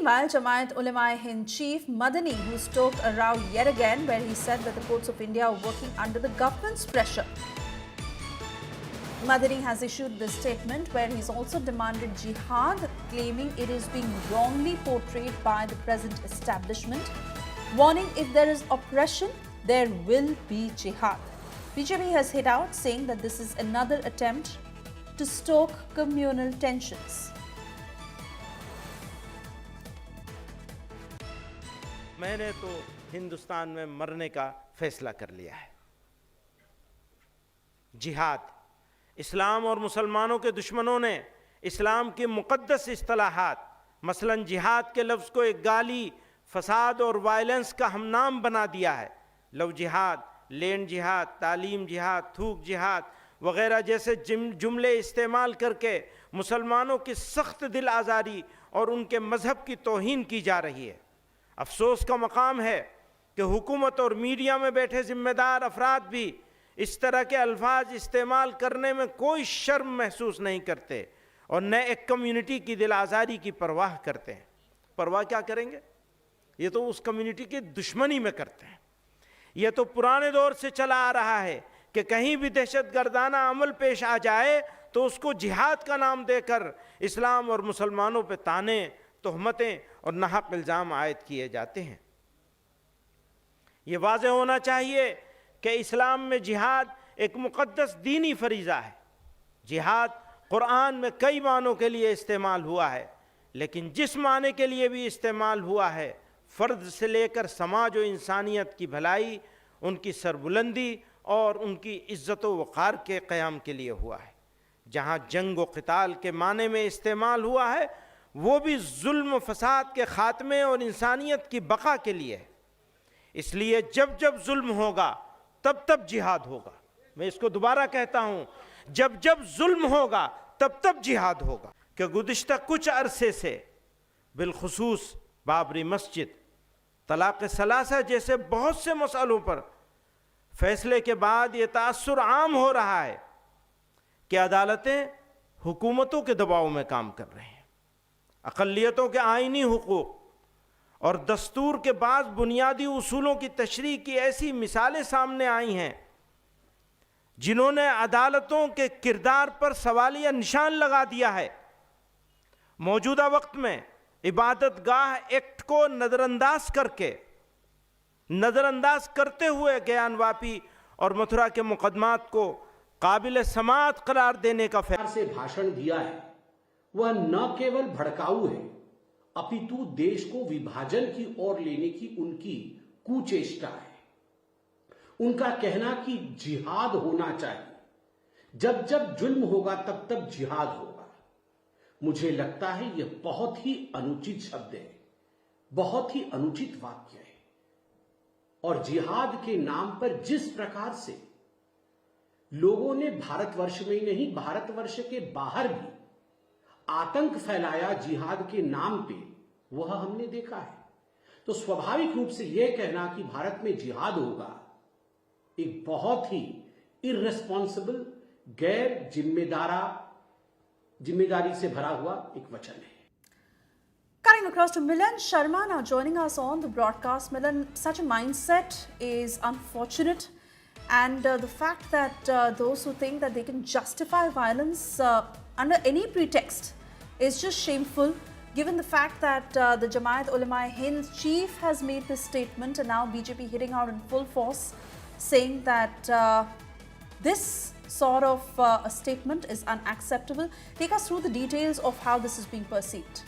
Meanwhile, Jamaat Ulema-e-Hind Chief Madani, who stoked a row yet again, where he said that the courts of India are working under the government's pressure. Madani has issued this statement where he's also demanded jihad, claiming it is being wrongly portrayed by the present establishment, warning if there is oppression, there will be jihad. BJP has hit out, saying that this is another attempt to stoke communal tensions. मैंने तो हिंदुस्तान में मरने का फैसला कर लिया है। जिहाद, इस्लाम और मुसलमानों के दुश्मनों ने इस्लाम की मुक़द्दस इस्तिलाहात मसलन जिहाद के लफ्ज़ को एक गाली, फसाद और वायलेंस का हमनाम बना दिया है। लव जिहाद, लैंड जिहाद, तालीम जिहाद, थूक जिहाद वगैरह जैसे जुमले इस्तेमाल करके मुसलमानों की सख्त दिल आज़ारी और उनके मज़हब की तौहीन की जा रही है। अफसोस का मकाम है कि हुकूमत और मीडिया में बैठे ज़िम्मेदार अफराद भी इस तरह के अल्फाज इस्तेमाल करने में कोई शर्म महसूस नहीं करते और न एक कम्युनिटी की दिल आज़ारी की परवाह करते हैं। परवाह क्या करेंगे? ये तो उस कम्युनिटी की दुश्मनी में करते हैं। ये तो पुराने दौर से चला आ रहा है कि कहीं भी दहशतगर्दाना अमल पेश आ जाए तो उसको जिहाद का नाम देकर इस्लाम और मुसलमानों पे ताने, तोहमतें और नाहक इल्ज़ाम आयद किए जाते हैं। ये वाज़ेह होना चाहिए कि इस्लाम में जिहाद एक मुक़द्दस दीनी फरीज़ा है। जिहाद कुरान में कई मानों के लिए इस्तेमाल हुआ है, लेकिन जिस माने के लिए भी इस्तेमाल हुआ है, फ़र्द से लेकर समाज और इंसानियत की भलाई, उनकी सरबुलंदी और उनकी इज़्ज़त व वक़ार के क़याम के लिए हुआ है। जहाँ जंग व क़िताल के माने में इस्तेमाल हुआ है, वो भी जुल्म फसाद के ख़ात्मे और इंसानियत की बका के लिए है। इसलिए जब जब जुल्म होगा तब तब जिहाद होगा। मैं इसको दोबारा कहता हूँ, जब जब जुल्म होगा तब तब जिहाद होगा। कि गुज़िश्ता कुछ अरसे से बिलखुसूस बाबरी मस्जिद, तलाक़ सलासा जैसे बहुत से मसलों पर फैसले के बाद ये तासुर आम हो रहा है कि अदालतें हुकूमतों के दबाव में काम कर रही हैं। अक़लियतों के आइनी हुकूक़ और दस्तूर के बाद बुनियादी उसूलों की तशरीह की ऐसी मिसालें सामने आई हैं जिन्होंने अदालतों के किरदार पर सवालिया निशान लगा दिया है। मौजूदा वक्त में इबादत गाह एक्ट को नज़रअंदाज करते हुए ज्ञानवापी और मथुरा के मुकदमात को काबिल समाअत करार देने का फैसला से भाषण दिया है, वह न केवल भड़काऊ है अपितु देश को विभाजन की ओर लेने की उनकी कुचेष्टा है। उनका कहना कि जिहाद होना चाहिए, जब जब जुल्म होगा तब तब जिहाद होगा, मुझे लगता है यह बहुत ही अनुचित शब्द है, बहुत ही अनुचित वाक्य है। और जिहाद के नाम पर जिस प्रकार से लोगों ने भारतवर्ष में ही नहीं, भारतवर्ष के बाहर भी आतंक फैलाया जिहाद के नाम पे, वह हमने देखा है। तो स्वाभाविक रूप से यह कहना कि भारत में जिहाद होगा एक बहुत ही इर्रेस्पॉन्सिबल, गैर जिम्मेदारी से भरा हुआ एक वचन है। Cutting across to Milan Sharma now joining us on the broadcast. Milan, such a mindset is unfortunate, and the fact that those who think that they can justify violence under any pretext is just shameful, given the fact that the Jamaat Ulema-e-Hind chief has made this statement, and now BJP hitting out in full force, saying that this sort of a statement is unacceptable. Take us through the details of how this is being perceived.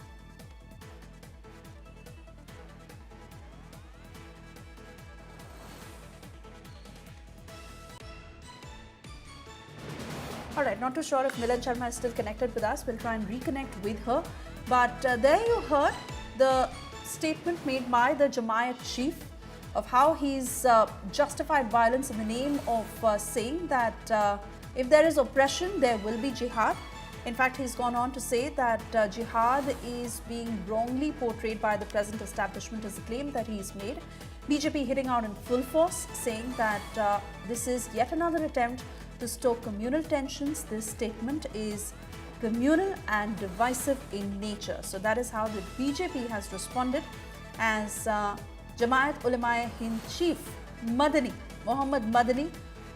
All right, not too sure if Milan Sharma is still connected with us. We'll try and reconnect with her. But there you heard the statement made by the Jamaat chief of how he's justified violence in the name of saying that if there is oppression, there will be jihad. In fact, he's gone on to say that jihad is being wrongly portrayed by the present establishment, is a claim that he's made. BJP hitting out in full force, saying that this is yet another attempt to stoke communal tensions. This statement is communal and divisive in nature. So that is how the BJP has responded, as Jamaat Ulema-e-Hind chief Madani, Mohammad Madani,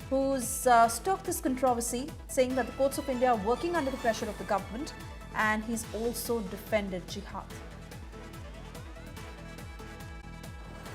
who's stoked this controversy, saying that the courts of India are working under the pressure of the government, and he's also defended jihad.